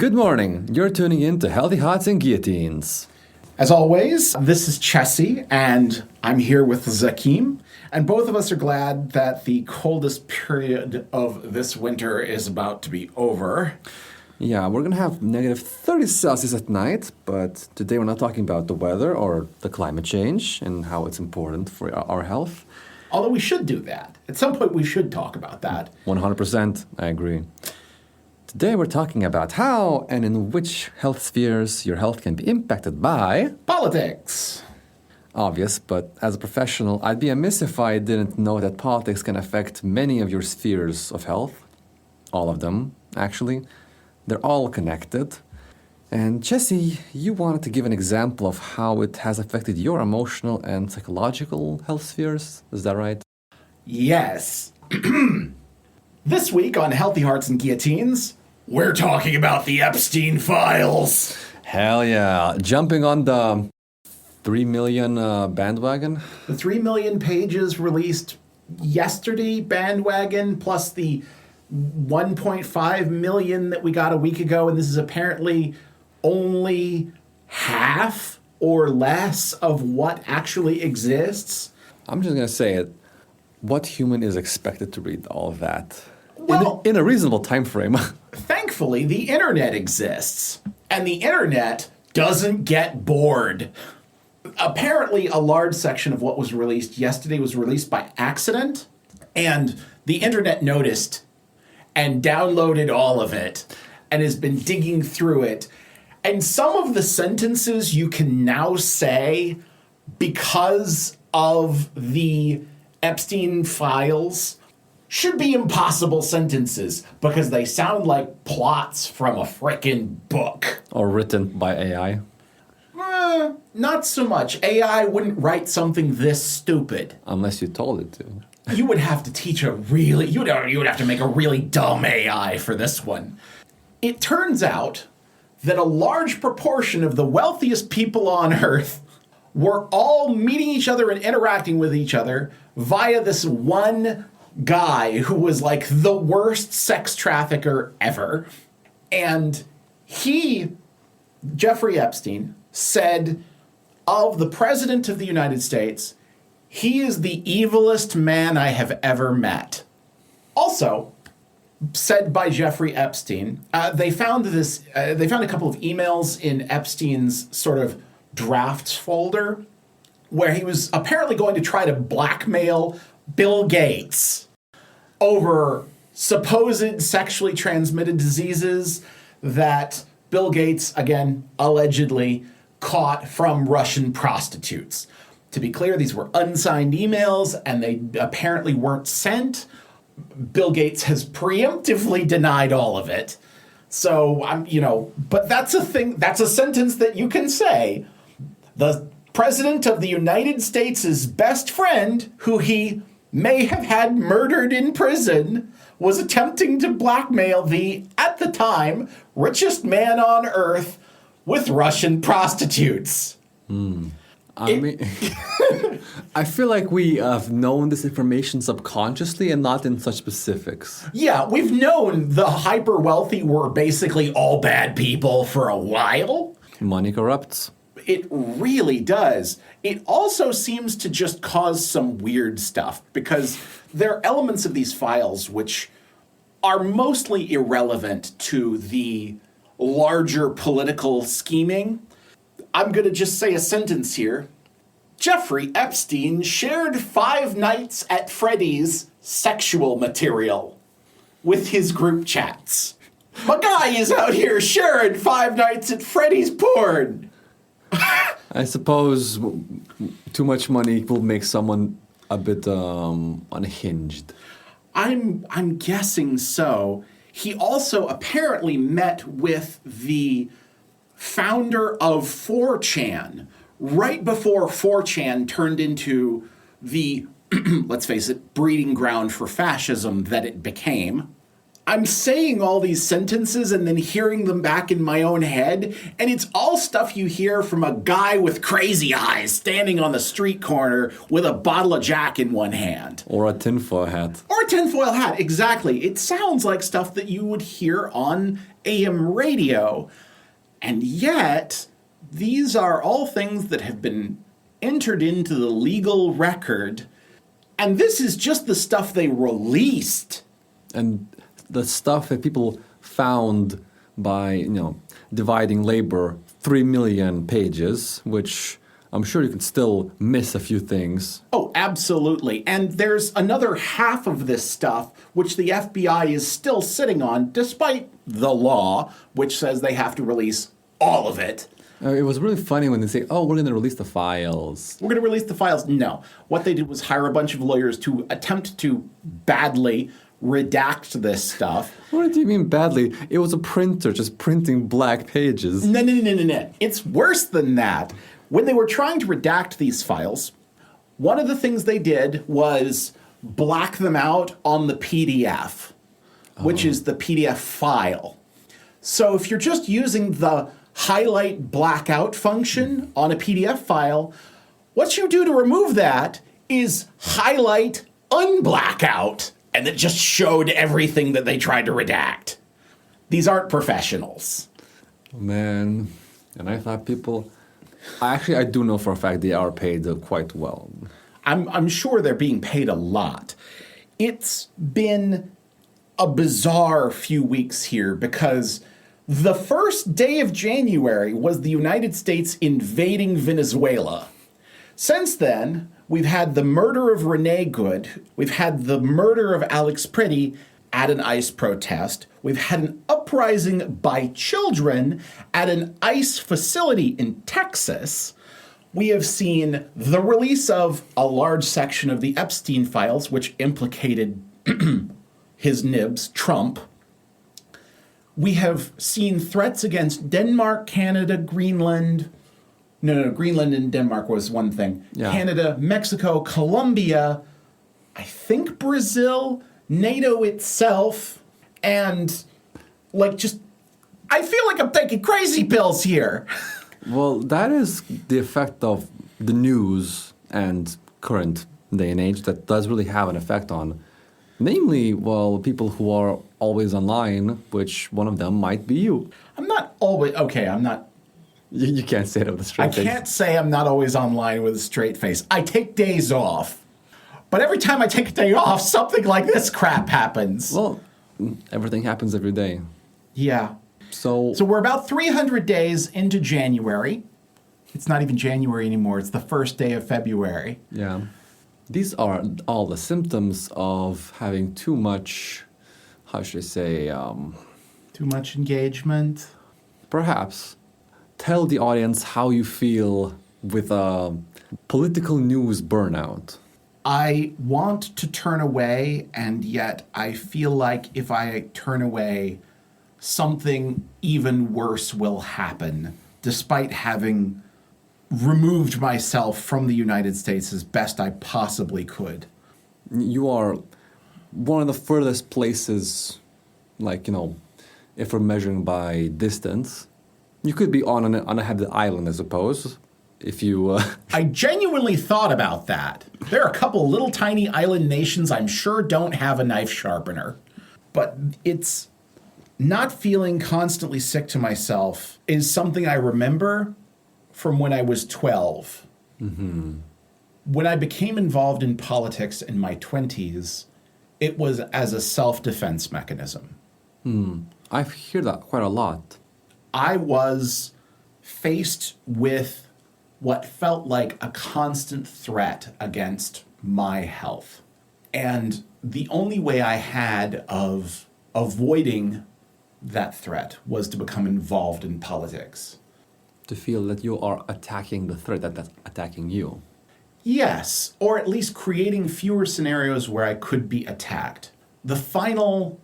Good morning. You're tuning in to Healthy Hearts and Guillotines. As always, this is Chessie, and I'm here with Zakim, and both of us are glad that the coldest period of this winter is about to be over. Yeah, we're going to have negative 30 Celsius at night, but today we're not talking about the weather or the climate change and how it's important for our health. Although we should do that. At some point we should talk about that. 100%, I agree. Today we're talking about how and in which health spheres your health can be impacted by Politics. Obvious, but as a professional, I'd be amiss if I didn't know that politics can affect many of your spheres of health. All of them, actually. They're all connected. And Chessie, you wanted to give an example of how it has affected your emotional and psychological health spheres. Is that right? Yes. This week on Healthy Hearts and Guillotines, we're talking about the Epstein files. Hell yeah. Jumping on the 3 million bandwagon. The 3 million pages released yesterday bandwagon, plus the 1.5 million that we got a week ago, and this is apparently only half or less of what actually exists. I'm just going to say it. What human is expected to read all of that? Well, in a reasonable time frame. Thankfully, the internet exists, and the internet doesn't get bored. Apparently, a large section of what was released yesterday was released by accident, and the internet noticed and downloaded all of it and has been digging through it. And some of the sentences you can now say because of the Epstein files should be impossible sentences because they sound like plots from a frickin' book. Or written by AI. Not so much. AI wouldn't write something this stupid. Unless you told it to. You would have to teach you would have to make a really dumb AI for this one. It turns out that a large proportion of the wealthiest people on Earth were all meeting each other and interacting with each other via this one guy who was like the worst sex trafficker ever. And he, Jeffrey Epstein, said of the President of the United States, he is the evilest man I have ever met. Also, said by Jeffrey Epstein, they found a couple of emails in Epstein's sort of drafts folder where he was apparently going to try to blackmail Bill Gates over supposed sexually transmitted diseases that Bill Gates, again, allegedly caught from Russian prostitutes. To be clear, these were unsigned emails, and they apparently weren't sent. Bill Gates has preemptively denied all of it. So, but that's a thing, that's a sentence that you can say. The President of the United States' best friend, who he may have had murdered in prison, was attempting to blackmail the, at the time, richest man on Earth with Russian prostitutes. I mean, I feel like we have known this information subconsciously and not in such specifics. Yeah, we've known the hyper wealthy were basically all bad people for a while. Money corrupts. It really does. It also seems to just cause some weird stuff because there are elements of these files which are mostly irrelevant to the larger political scheming. I'm going to just say a sentence here. Jeffrey Epstein shared 5 nights at Freddy's sexual material with his group chats. My guy is out here sharing 5 nights at Freddy's porn. I suppose too much money will make someone a bit unhinged. I'm guessing so. He also apparently met with the founder of 4chan right before 4chan turned into the, let's face it, breeding ground for fascism that it became. I'm saying all these sentences and then hearing them back in my own head, and it's all stuff you hear from a guy with crazy eyes standing on the street corner with a bottle of Jack in one hand. Or a tinfoil hat. Or a tinfoil hat, exactly. It sounds like stuff that you would hear on AM radio. And yet, these are all things that have been entered into the legal record, and this is just the stuff they released. And the stuff that people found by, dividing labor 3 million pages, which I'm sure you could still miss a few things. Oh, absolutely. And there's another half of this stuff which the FBI is still sitting on, despite the law, which says they have to release all of it. It was really funny when they say, oh, we're going to release the files. We're going to release the files. No. What they did was hire a bunch of lawyers to attempt to badly redact this stuff. What do you mean badly? It was a printer just printing black pages. No. It's worse than that. When they were trying to redact these files, one of the things they did was black them out on the PDF, which is the PDF file. So if you're just using the highlight blackout function on a PDF file, what you do to remove that is highlight unblackout, and it just showed everything that they tried to redact. These aren't professionals. Man, and I thought I do know for a fact they are paid quite well. I'm sure they're being paid a lot. It's been a bizarre few weeks here because the first day of January was the United States invading Venezuela. Since then, we've had the murder of Renee Good. We've had the murder of Alex Pretty at an ICE protest. We've had an uprising by children at an ICE facility in Texas. We have seen the release of a large section of the Epstein files, which implicated his nibs, Trump. We have seen threats against Denmark, Canada, Greenland. No, Greenland and Denmark was one thing. Yeah. Canada, Mexico, Colombia, I think Brazil, NATO itself, and I feel like I'm taking crazy pills here. Well, that is the effect of the news and current day and age that does really have an effect on, namely, people who are always online, which one of them might be you. I'm not always, okay, I'm not. You can't say it with a straight face. I can't say I'm not always online with a straight face. I take days off. But every time I take a day off, something like this crap happens. Well, everything happens every day. Yeah. So we're about 300 days into January. It's not even January anymore. It's the first day of February. Yeah. These are all the symptoms of having too much, how should I say? Too much engagement. Perhaps. Tell the audience how you feel with political news burnout. I want to turn away, and yet I feel like if I turn away, something even worse will happen, despite having removed myself from the United States as best I possibly could. You are one of the furthest places, if we're measuring by distance. You could be on an uninhabited island, I suppose, if you... I genuinely thought about that. There are a couple little tiny island nations I'm sure don't have a knife sharpener. But it's not feeling constantly sick to myself is something I remember from when I was 12. Mm-hmm. When I became involved in politics in my 20s, it was as a self-defense mechanism. I hear that quite a lot. I was faced with what felt like a constant threat against my health. And the only way I had of avoiding that threat was to become involved in politics. To feel that you are attacking the threat that's attacking you. Yes, or at least creating fewer scenarios where I could be attacked. The final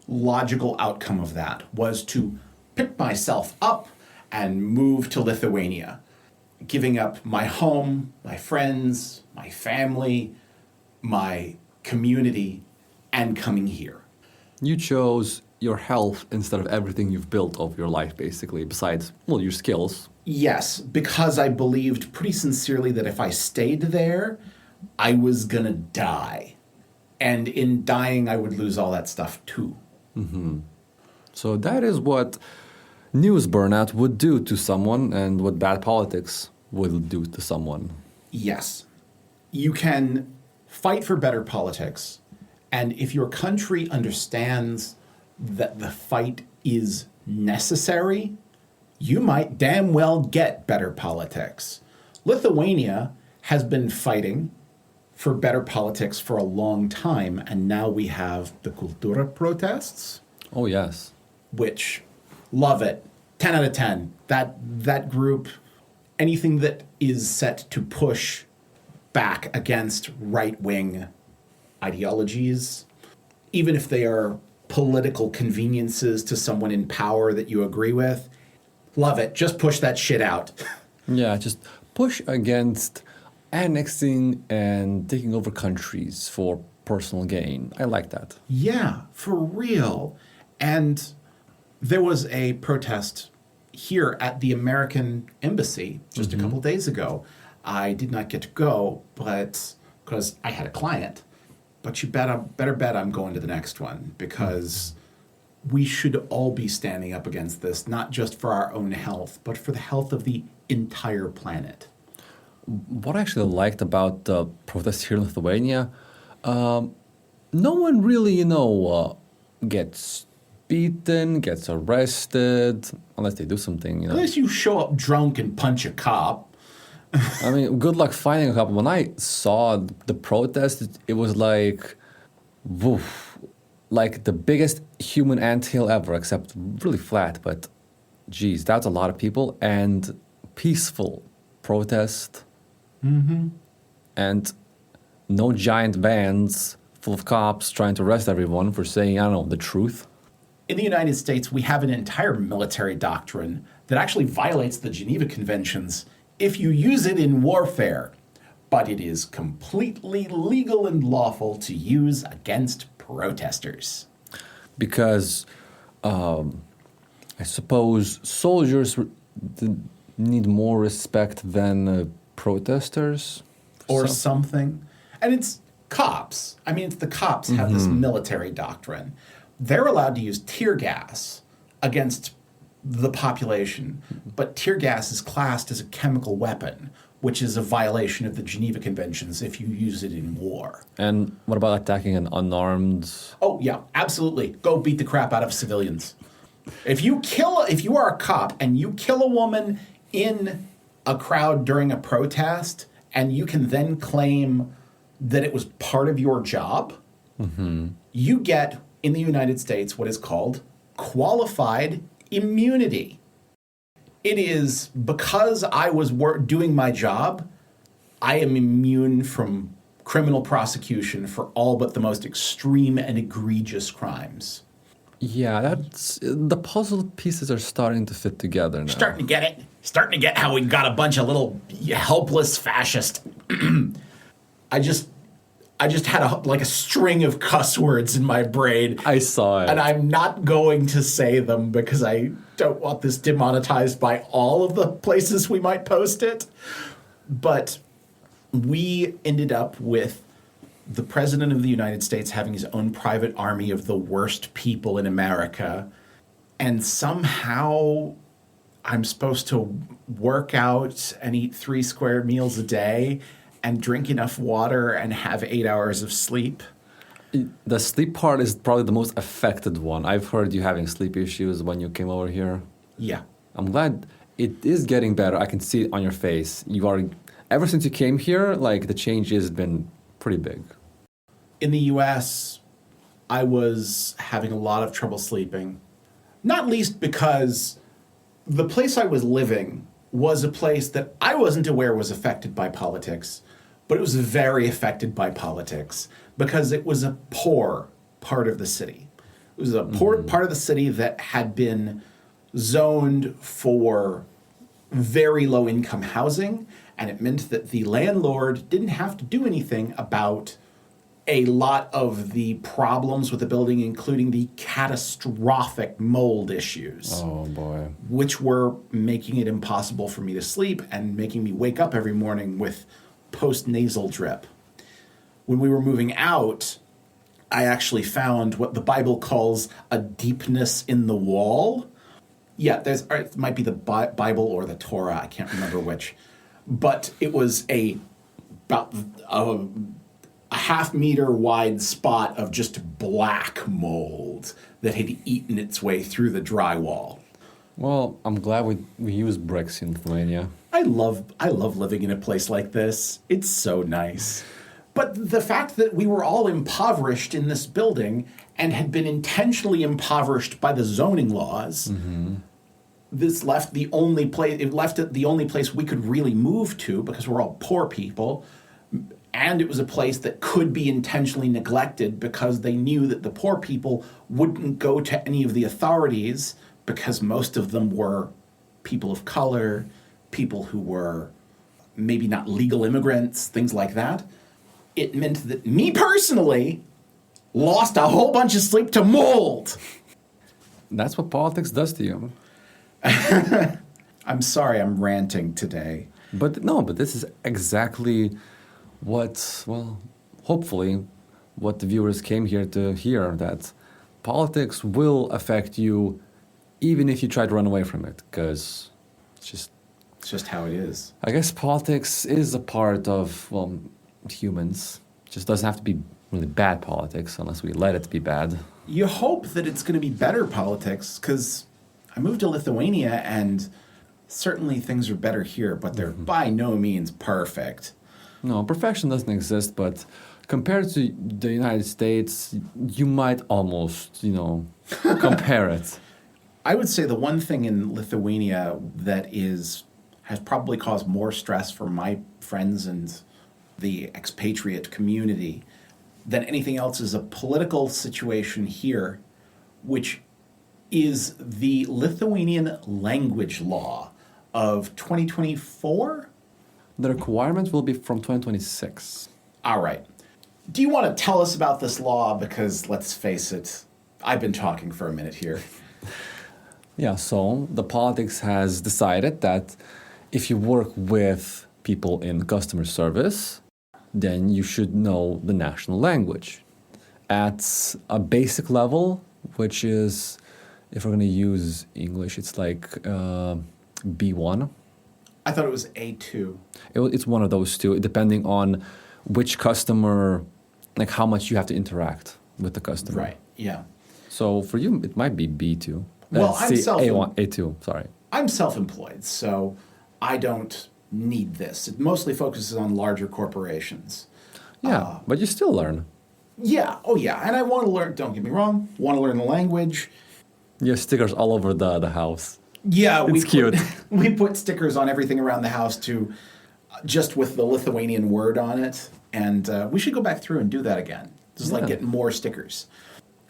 logical outcome of that was to pick myself up and move to Lithuania, giving up my home, my friends, my family, my community, and coming here. You chose your health instead of everything you've built over your life, basically, besides, well, your skills. Yes, because I believed pretty sincerely that if I stayed there, I was going to die. And in dying, I would lose all that stuff too. So that is what news burnout would do to someone and what bad politics would do to someone. Yes. You can fight for better politics. And if your country understands that the fight is necessary, you might damn well get better politics. Lithuania has been fighting for better politics for a long time, and now we have the Kultura protests. Oh, yes. Which, love it. 10 out of 10. That group, anything that is set to push back against right-wing ideologies, even if they are political conveniences to someone in power that you agree with, love it. Just push that shit out. Yeah, just push against annexing and taking over countries for personal gain. I like that. Yeah, for real. And there was a protest here at the American Embassy just a couple days ago. I did not get to go, but because I had a client. But you better bet I'm going to the next one, because we should all be standing up against this, not just for our own health, but for the health of the entire planet. What I actually liked about the protests here in Lithuania, no one really, gets beaten, gets arrested, unless they do something, Unless you show up drunk and punch a cop. I mean, good luck finding a cop. When I saw the protest, it was like, woof, like the biggest human anthill ever, except really flat. But, geez, that's a lot of people, and peaceful protest. And no giant vans full of cops trying to arrest everyone for saying, I don't know, the truth. In the United States, we have an entire military doctrine that actually violates the Geneva Conventions if you use it in warfare. But it is completely legal and lawful to use against protesters. Because I suppose soldiers need more respect than protesters. Or something. And it's cops. I mean, it's the cops have this military doctrine. They're allowed to use tear gas against the population, but tear gas is classed as a chemical weapon, which is a violation of the Geneva Conventions if you use it in war. And what about attacking an unarmed? Oh, yeah, absolutely. Go beat the crap out of civilians. If you are a cop and you kill a woman in a crowd during a protest, and you can then claim that it was part of your job, you get, in the United States, what is called qualified immunity. It is because I was doing my job, I am immune from criminal prosecution for all but the most extreme and egregious crimes. Yeah, that's the puzzle pieces are starting to fit together now. Starting to get it. Starting to get how we got a bunch of little helpless fascists. I just had a string of cuss words in my brain. I saw it. And I'm not going to say them because I don't want this demonetized by all of the places we might post it. But we ended up with the President of the United States having his own private army of the worst people in America. And somehow I'm supposed to work out and eat 3 square meals a day and drink enough water and have 8 hours of sleep. The sleep part is probably the most affected one. I've heard you having sleep issues when you came over here. Yeah. I'm glad it is getting better. I can see it on your face. Ever since you came here, like the change has been pretty big. In the US, I was having a lot of trouble sleeping. Not least because the place I was living was a place that I wasn't aware was affected by politics, but it was very affected by politics because it was a poor part of the city. It was a poor part of the city that had been zoned for very low income housing, and it meant that the landlord didn't have to do anything about a lot of the problems with the building, including the catastrophic mold issues. Oh, boy. Which were making it impossible for me to sleep and making me wake up every morning with post-nasal drip. When we were moving out, I actually found what the Bible calls a deepness in the wall. Yeah, it might be the Bible or the Torah, I can't remember which. But it was about a half-meter wide spot of just black mold that had eaten its way through the drywall. Well, I'm glad we use bricks in Lithuania. I love living in a place like this. It's so nice. But the fact that we were all impoverished in this building and had been intentionally impoverished by the zoning laws, this left the only place. It left it the only place we could really move to because we're all poor people, and it was a place that could be intentionally neglected because they knew that the poor people wouldn't go to any of the authorities because most of them were people of color, people who were maybe not legal immigrants, things like that. It meant that me personally lost a whole bunch of sleep to mold. That's what politics does to you. I'm sorry I'm ranting today. But this is exactly what, well, hopefully, what the viewers came here to hear, that politics will affect you even if you try to run away from it, because it's just how it is. I guess politics is a part of, well, humans. It just doesn't have to be really bad politics unless we let it be bad. You hope that it's going to be better politics, because I moved to Lithuania and certainly things are better here, but they're by no means perfect. No, perfection doesn't exist, but compared to the United States, you might almost, compare it. I would say the one thing in Lithuania that has probably caused more stress for my friends and the expatriate community than anything else is a political situation here, which is the Lithuanian language law of 2024. The requirement will be from 2026. All right. Do you want to tell us about this law? Because let's face it, I've been talking for a minute here. Yeah, so the politics has decided that if you work with people in customer service, then you should know the national language at a basic level, which is, if we're going to use English, it's like B1. I thought it was A2. It's one of those two, depending on which customer, like how much you have to interact with the customer. Right, yeah. So for you, it might be B2. Well, I'm A2, sorry. I'm self-employed, so I don't need this. It mostly focuses on larger corporations. Yeah, but you still learn. Yeah, oh yeah, and I want to learn, don't get me wrong, want to learn the language. You have stickers all over the house. Yeah, it's cute. We put stickers on everything around the house too, just with the Lithuanian word on it. And we should go back through and do that again. Just like get more stickers.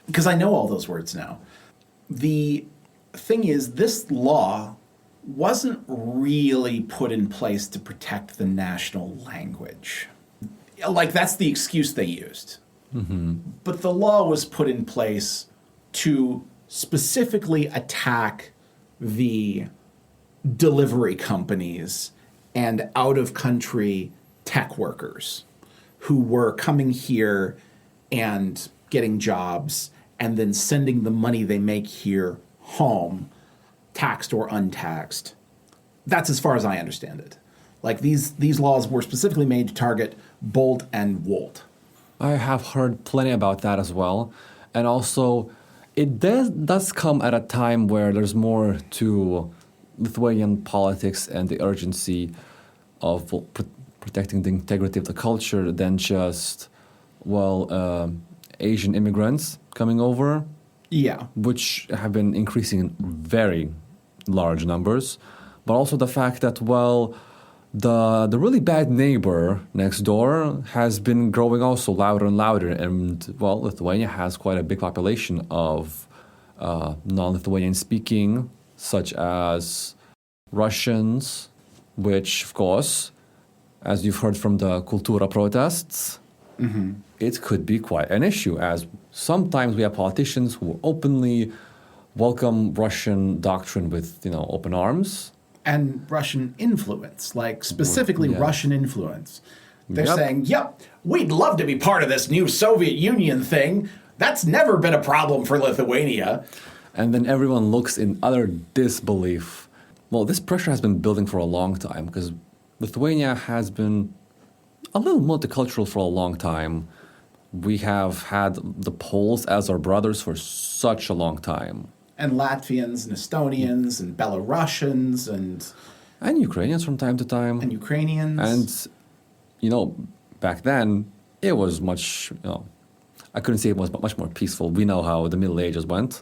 Because I know all those words now. The thing is, this law wasn't really put in place to protect the national language. Like, that's the excuse they used. Mm-hmm. But the law was put in place to specifically attack the delivery companies and out-of-country tech workers who were coming here and getting jobs and then sending the money they make here home, taxed or untaxed. That's as far as I understand it. Like, these laws were specifically made to target Bolt and Wolt. I have heard plenty about that as well. And also, it does come at a time where there's more to Lithuanian politics and the urgency of protecting the integrity of the culture than just, Asian immigrants coming over. Yeah. Which have been increasing in very large numbers. But also the fact that, the really bad neighbor next door has been growing also louder and louder. And, Lithuania has quite a big population of non-Lithuanian speaking, such as Russians, which, of course, as you've heard from the Kultura protests, it could be quite an issue, as sometimes we have politicians who openly welcome Russian doctrine with, open arms. And Russian influence, like specifically Yeah. Russian influence. They're Yep. saying, yep, we'd love to be part of this new Soviet Union thing. That's never been a problem for Lithuania. And then everyone looks in utter disbelief. Well, this pressure has been building for a long time because Lithuania has been a little multicultural for a long time. We have had the Poles as our brothers for such a long time. And Latvians and Estonians and Belarusians And Ukrainians from time to time. and Ukrainians. And, back then, it was much, I couldn't say it was much more peaceful. We know how the Middle Ages went.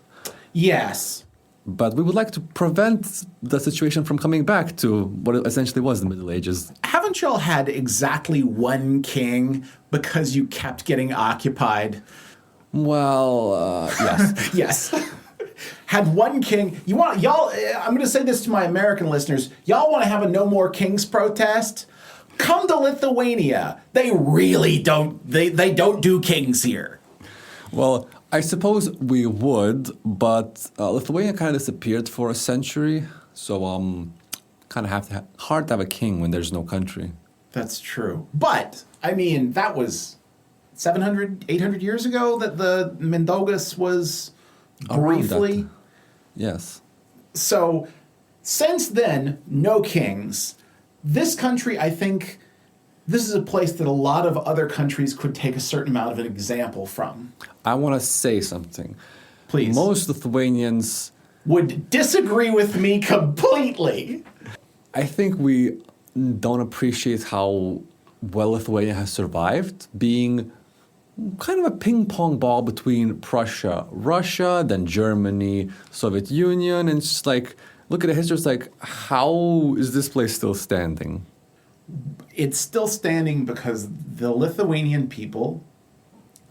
Yes. But we would like to prevent the situation from coming back to what it essentially was the Middle Ages. Haven't y'all had exactly one king because you kept getting occupied? Well, yes. Yes. Had one king. I'm going to say this to my American listeners. Y'all want to have a No More Kings protest? Come to Lithuania. They really don't, they don't do kings here. Well, I suppose we would, but Lithuania kind of disappeared for a century. So kind of hard to have a king when there's no country. That's true. But, I mean, that was 700, 800 years ago that the Mindaugas was Around briefly. that. Yes. So, since then, no kings. This country, I think, this is a place that a lot of other countries could take a certain amount of an example from. I want to say something. Please. Most Lithuanians, Would disagree with me completely. I think we don't appreciate how well Lithuania has survived, being kind of a ping pong ball between Russia, then Germany, Soviet Union, and it's just like, look at the history, it's like, how is this place still standing? It's still standing because the Lithuanian people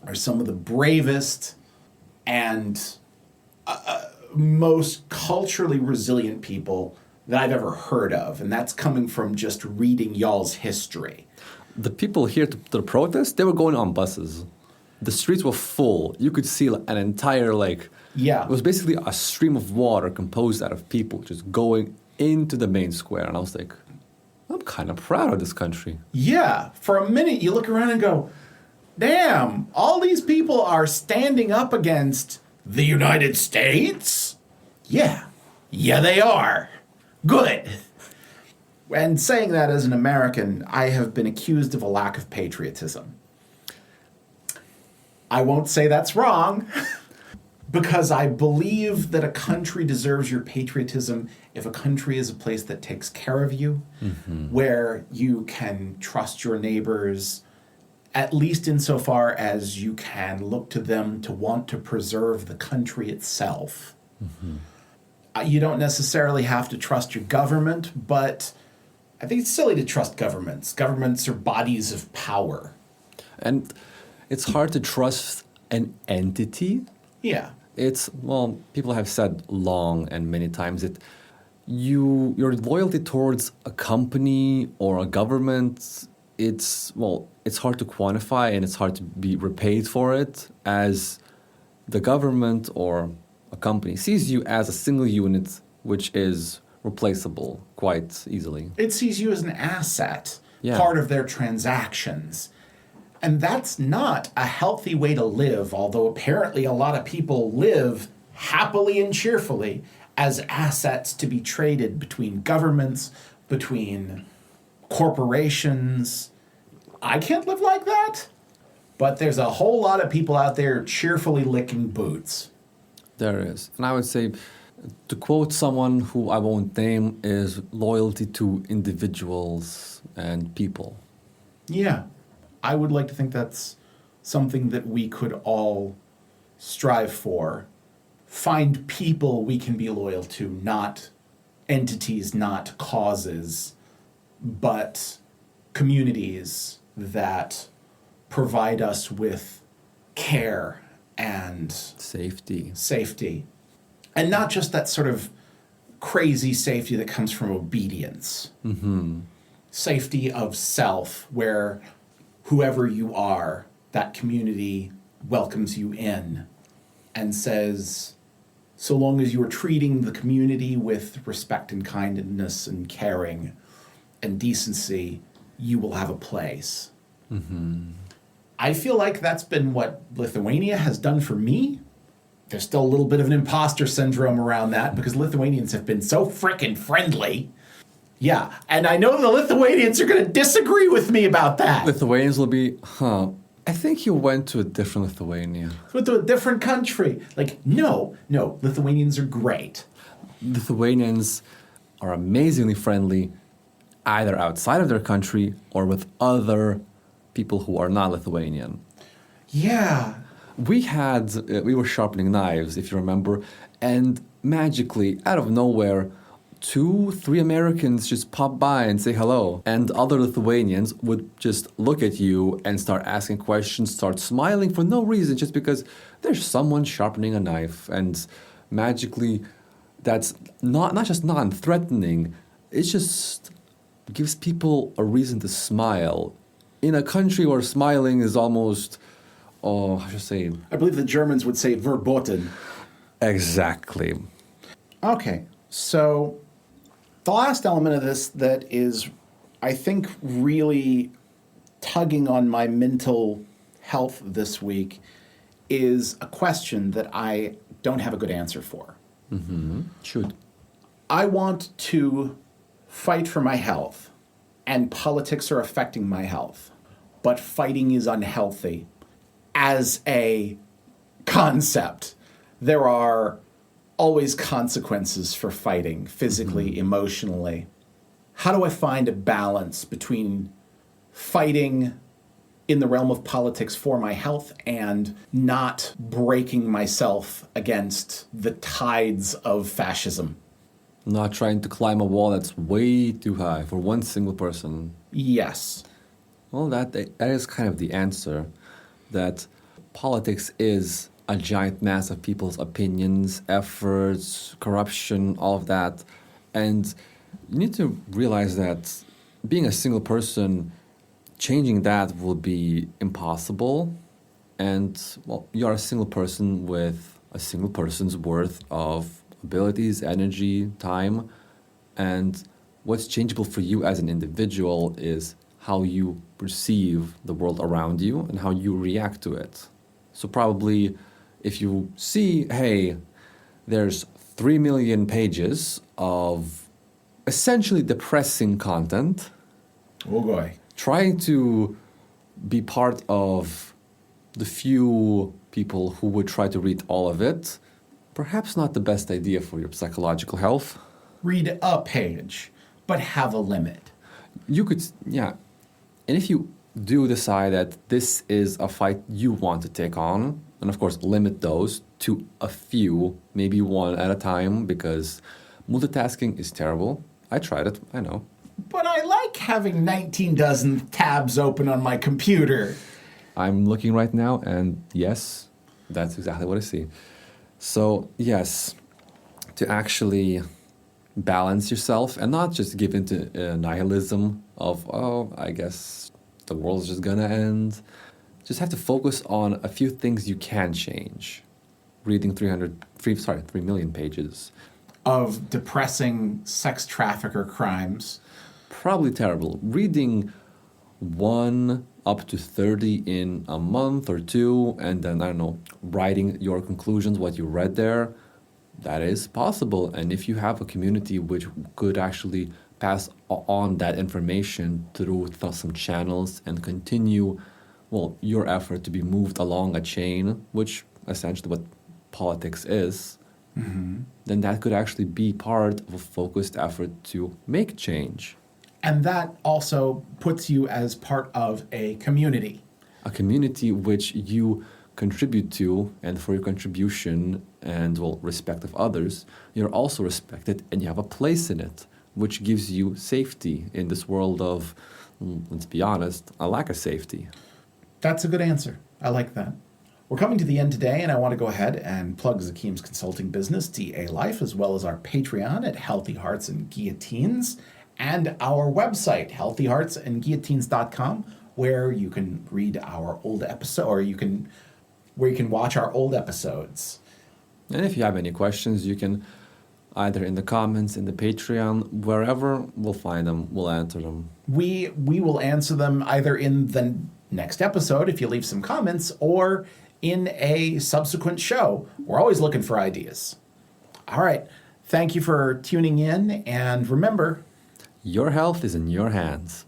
are some of the bravest and most culturally resilient people that I've ever heard of. And that's coming from just reading y'all's history. The people here to the protest, they were going on buses. The streets were full. You could see an entire, Yeah. it was basically a stream of water composed out of people just going into the main square. And I was like, I'm kind of proud of this country. Yeah. For a minute, you look around and go, damn, all these people are standing up against the United States? Yeah. Yeah, they are. Good. And saying that as an American, I have been accused of a lack of patriotism. I won't say that's wrong, because I believe that a country deserves your patriotism if a country is a place that takes care of you, where you can trust your neighbors, at least insofar as you can look to them to want to preserve the country itself. You don't necessarily have to trust your government, but I think it's silly to trust governments. Governments are bodies of power. And it's hard to trust an entity. Yeah. People have said long and many times that your loyalty towards a company or a government, it's hard to quantify and it's hard to be repaid for it, as the government or a company sees you as a single unit which is replaceable quite easily. It sees you as an asset, Yeah. part of their transactions. And that's not a healthy way to live, although apparently a lot of people live happily and cheerfully as assets to be traded between governments, between corporations. I can't live like that. But there's a whole lot of people out there cheerfully licking boots. There is. And I would say, to quote someone who I won't name, is loyalty to individuals and people. Yeah. I would like to think that's something that we could all strive for. Find people we can be loyal to, not entities, not causes, but communities that provide us with care and Safety. And not just that sort of crazy safety that comes from obedience. Safety of self, where whoever you are that community welcomes you in and says, so long as you're treating the community with respect and kindness and caring and decency, you will have a place. Mm-hmm. I feel like that's been what Lithuania has done for me. There's still a little bit of an imposter syndrome around that because Lithuanians have been so frickin' friendly. Yeah, and I know the Lithuanians are going to disagree with me about that. Lithuanians will be, I think you went to a different Lithuania. Went to a different country. Like, no, Lithuanians are great. Lithuanians are amazingly friendly, either outside of their country or with other people who are not Lithuanian. Yeah. We were sharpening knives, if you remember, and magically, out of nowhere, 2-3 Americans just pop by and say hello. And other Lithuanians would just look at you and start asking questions, start smiling for no reason, just because there's someone sharpening a knife. And magically, that's not just non-threatening, it just gives people a reason to smile. In a country where smiling is almost, I should say... I believe the Germans would say verboten. Exactly. Okay, so the last element of this that is, I think, really tugging on my mental health this week is a question that I don't have a good answer for. Mm-hmm. Should. I want to fight for my health, and politics are affecting my health, but fighting is unhealthy as a concept. There are always consequences for fighting, physically, emotionally. How do I find a balance between fighting in the realm of politics for my health and not breaking myself against the tides of fascism? Not trying to climb a wall that's way too high for one single person. Yes. Well, that is kind of the answer, that politics is a giant mass of people's opinions, efforts, corruption, all of that. And you need to realize that being a single person, changing that will be impossible. And, well, you're a single person with a single person's worth of abilities, energy, time. And what's changeable for you as an individual is how you perceive the world around you and how you react to it. So probably if you see, hey, there's 3 million pages of essentially depressing content. Oh boy. Trying to be part of the few people who would try to read all of it, perhaps not the best idea for your psychological health. Read a page, but have a limit. You could, yeah. And if you do decide that this is a fight you want to take on, and of course limit those to a few, maybe one at a time, because multitasking is terrible. I tried it, I know. But I like having 19 dozen tabs open on my computer. I'm looking right now, and yes, that's exactly what I see. So, yes, to actually balance yourself and not just give into nihilism of, I guess the world's just gonna end. Just have to focus on a few things you can change. Reading 3 million pages. Of depressing sex trafficker crimes. Probably terrible. Reading 1 up to 30 in a month or 2, and then, I don't know, writing your conclusions, what you read there, that is possible. And if you have a community which could actually pass on that information through some channels and continue, well, your effort to be moved along a chain, which essentially what politics is, then that could actually be part of a focused effort to make change. And that also puts you as part of a community. A community which you contribute to, and for your contribution and, well, respect of others, you're also respected and you have a place in it, which gives you safety in this world of, let's be honest, a lack of safety. That's a good answer. I like that. We're coming to the end today, and I want to go ahead and plug Zakim's consulting business, DA Life, as well as our Patreon at Healthy Hearts and Guillotines, and our website, healthyheartsandguillotines.com, where you can read our old episode, or where you can watch our old episodes. And if you have any questions, you can either in the comments, in the Patreon, wherever, we'll find them, we'll answer them. We will answer them either in the next episode, if you leave some comments, or in a subsequent show. We're always looking for ideas. All right. Thank you for tuning in, and remember, Your health is in your hands.